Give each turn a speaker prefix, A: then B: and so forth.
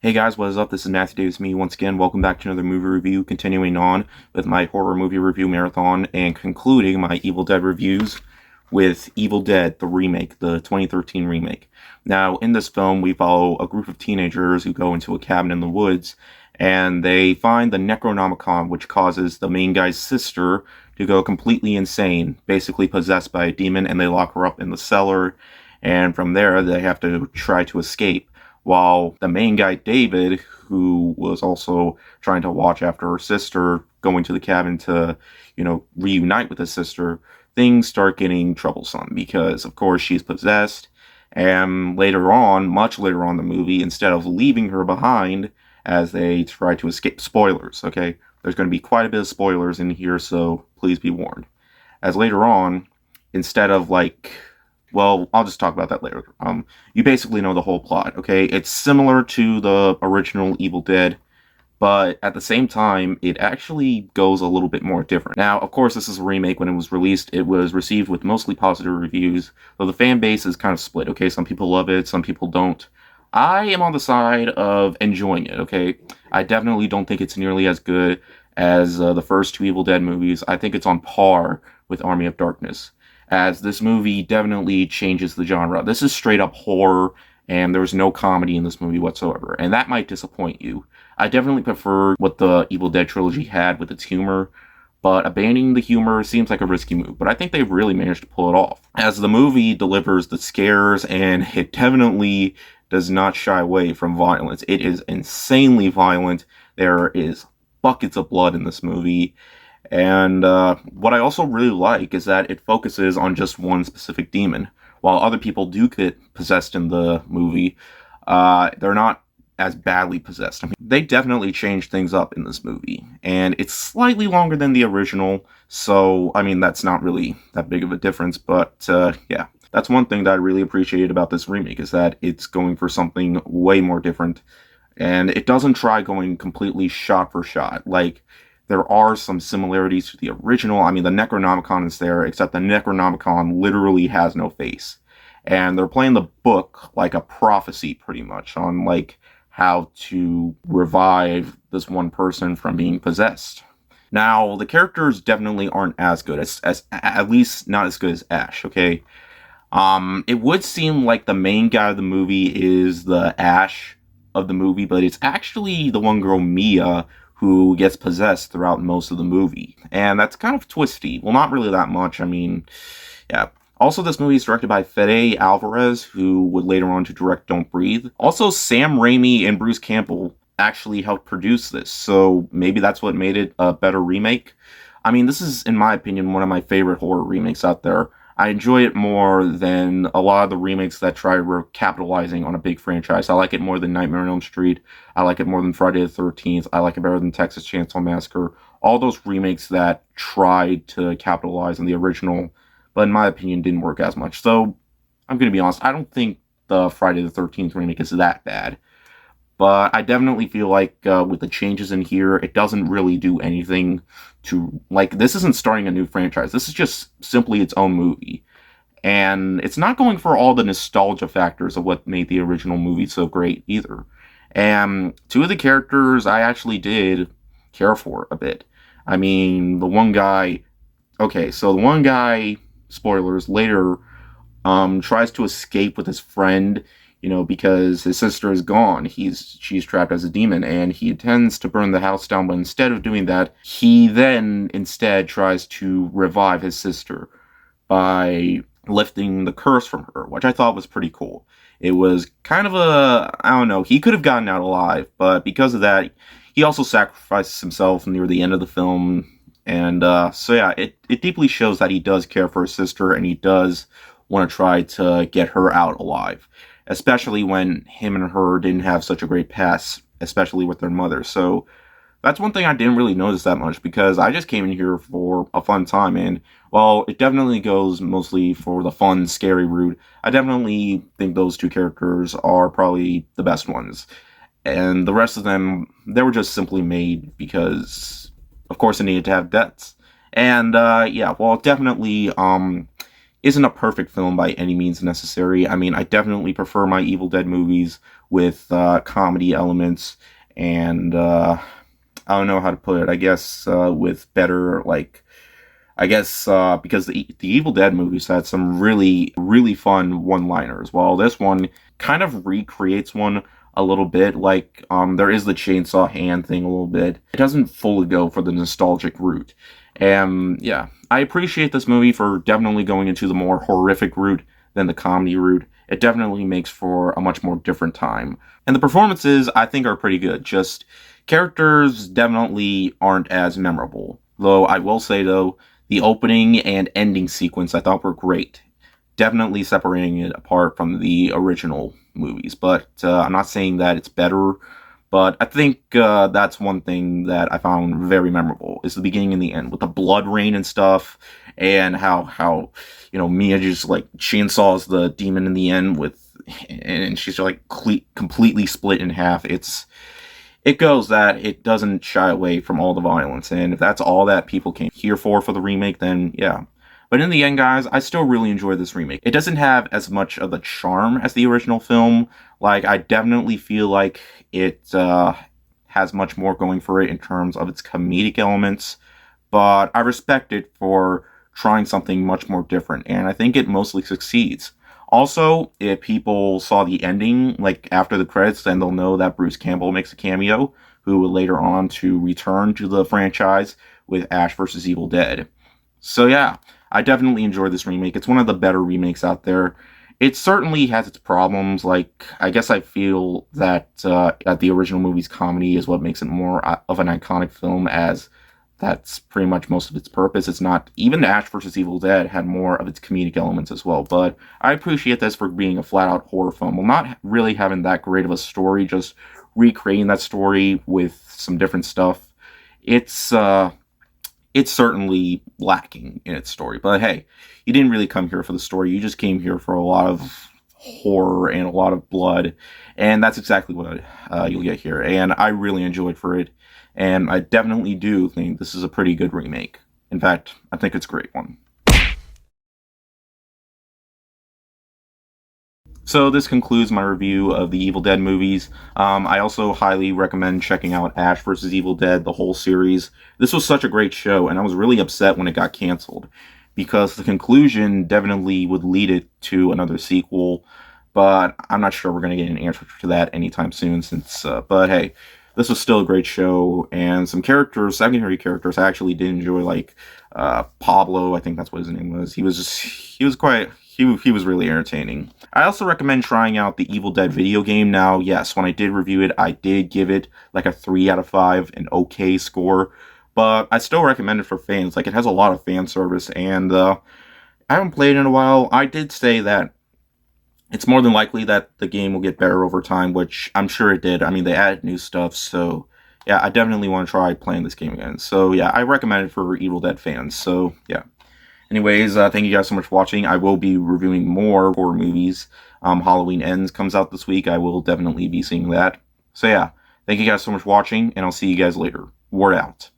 A: Hey guys, what is up? This is Matthew Davis, me once again. Welcome back to another movie review, continuing on with my horror movie review marathon and concluding my Evil Dead reviews with Evil Dead, the remake, the 2013 remake. Now, in this film, we follow a group of teenagers who go into a cabin in the woods and they find the Necronomicon, which causes the main guy's sister to go completely insane, basically possessed by a demon, and they lock her up in the cellar. And from there, they have to try to escape. While the main guy, David, who was also trying to watch after her sister, going to the cabin to, reunite with his sister, things start getting troublesome because, of course, she's possessed. And later on, much later on in the movie, instead of leaving her behind as they try to escape, spoilers, okay? There's going to be quite a bit of spoilers in here, so please be warned. As later on, instead of well, I'll just talk about that later. You basically know the whole plot, okay? It's similar to the original Evil Dead, but at the same time, it actually goes a little bit more different. Now, of course, this is a remake. When it was released, it was received with mostly positive reviews, though the fan base is kind of split, okay? Some people love it, some people don't. I am on the side of enjoying it, okay? I definitely don't think it's nearly as good as the first two Evil Dead movies. I think it's on par with Army of Darkness, as this movie definitely changes the genre. This is straight up horror, and there's no comedy in this movie whatsoever, and that might disappoint you. I definitely prefer what the Evil Dead trilogy had with its humor, but abandoning the humor seems like a risky move, but I think they've really managed to pull it off, as the movie delivers the scares, and it definitely does not shy away from violence. It is insanely violent. There is buckets of blood in this movie. And what I also really like is that it focuses on just one specific demon. While other people do get possessed in the movie, they're not as badly possessed. I mean, they definitely changed things up in this movie. And it's slightly longer than the original, so, I mean, that's not really that big of a difference. But, yeah, that's one thing that I really appreciated about this remake, is that it's going for something way more different. And it doesn't try going completely shot for shot. There are some similarities to the original. I mean, the Necronomicon is there, except the Necronomicon literally has no face. And they're playing the book like a prophecy, pretty much, on, how to revive this one person from being possessed. Now, the characters definitely aren't as good, as at least not as good as Ash, okay? It would seem like the main guy of the movie is the Ash of the movie, but it's actually the one girl, Mia, who gets possessed throughout most of the movie. And that's kind of twisty. Well, not really that much. I mean, yeah. Also, this movie is directed by Fede Alvarez, who would later on to direct Don't Breathe. Also, Sam Raimi and Bruce Campbell actually helped produce this, so maybe that's what made it a better remake. I mean, this is, in my opinion, one of my favorite horror remakes out there. I enjoy it more than a lot of the remakes that try capitalizing on a big franchise. I like it more than Nightmare on Elm Street. I like it more than Friday the 13th. I like it better than Texas Chainsaw Massacre. All those remakes that tried to capitalize on the original, but in my opinion, didn't work as much. So, I'm going to be honest, I don't think the Friday the 13th remake is that bad. But I definitely feel like with the changes in here, it doesn't really do anything to, this isn't starting a new franchise. This is just simply its own movie. And it's not going for all the nostalgia factors of what made the original movie so great either. And two of the characters I actually did care for a bit. I mean, the one guy, spoilers, later tries to escape with his friend, because his sister is gone. She's trapped as a demon, and he intends to burn the house down, but instead of doing that, he then instead tries to revive his sister by lifting the curse from her, which I thought was pretty cool. It was kind of I don't know, he could have gotten out alive, but because of that, he also sacrifices himself near the end of the film, and so yeah, it deeply shows that he does care for his sister, and he does want to try to get her out alive, especially when him and her didn't have such a great past, especially with their mother. So that's one thing I didn't really notice that much, because I just came in here for a fun time, and while it definitely goes mostly for the fun, scary route, I definitely think those two characters are probably the best ones. And the rest of them, they were just simply made because, of course, they needed to have deaths. And, yeah, well, definitely, isn't a perfect film by any means necessary. I mean, I definitely prefer my Evil Dead movies with comedy elements and I don't know how to put it. I guess with better because the Evil Dead movies had some really fun one-liners, while this one kind of recreates one a little bit. Like there is the chainsaw hand thing a little bit. It doesn't fully go for the nostalgic route. And yeah, I appreciate this movie for definitely going into the more horrific route than the comedy route. It definitely makes for a much more different time. And the performances, I think, are pretty good. Just characters definitely aren't as memorable. Though I will say, though, the opening and ending sequence I thought were great. Definitely separating it apart from the original movies. But I'm not saying that it's better. But I think that's one thing that I found very memorable is the beginning and the end with the blood rain and stuff, and how Mia just like chainsaws the demon in the end and she's like completely split in half. It goes that it doesn't shy away from all the violence, and if that's all that people came here for the remake, then yeah. But in the end, guys, I still really enjoy this remake. It doesn't have as much of the charm as the original film. Like, I definitely feel like it has much more going for it in terms of its comedic elements, but I respect it for trying something much more different, and I think it mostly succeeds. Also, if people saw the ending, like after the credits, then they'll know that Bruce Campbell makes a cameo, who will later on to return to the franchise with Ash vs. Evil Dead. So yeah, I definitely enjoy this remake. It's one of the better remakes out there. It certainly has its problems. Like, I guess I feel that the original movie's comedy is what makes it more of an iconic film, as that's pretty much most of its purpose. It's not, even Ash vs. Evil Dead had more of its comedic elements as well, but I appreciate this for being a flat-out horror film. Well, not really having that great of a story, just recreating that story with some different stuff. It's certainly lacking in its story, but hey, you didn't really come here for the story. You just came here for a lot of horror and a lot of blood, and that's exactly what you'll get here, and I really enjoyed for it. And I definitely do think this is a pretty good remake. In fact, I think it's a great one. So this concludes my review of the Evil Dead movies. I also highly recommend checking out Ash vs. Evil Dead, the whole series. This was such a great show, and I was really upset when it got canceled, because the conclusion definitely would lead it to another sequel, but I'm not sure we're going to get an answer to that anytime soon, but hey, this was still a great show, and some characters, secondary characters, I actually did enjoy, like Pablo. I think that's what his name was. He was really entertaining. I also recommend trying out the Evil Dead video game. Now, yes, when I did review it, I did give it like a 3 out of 5, an okay score, but I still recommend it for fans. Like, it has a lot of fan service, and I haven't played it in a while. I did say that it's more than likely that the game will get better over time, which I'm sure it did. I mean, they added new stuff, so yeah, I definitely want to try playing this game again. So yeah, I recommend it for Evil Dead fans. So yeah. Anyways, thank you guys so much for watching. I will be reviewing more horror movies. Halloween Ends comes out this week. I will definitely be seeing that. So yeah, thank you guys so much for watching, and I'll see you guys later. Word out.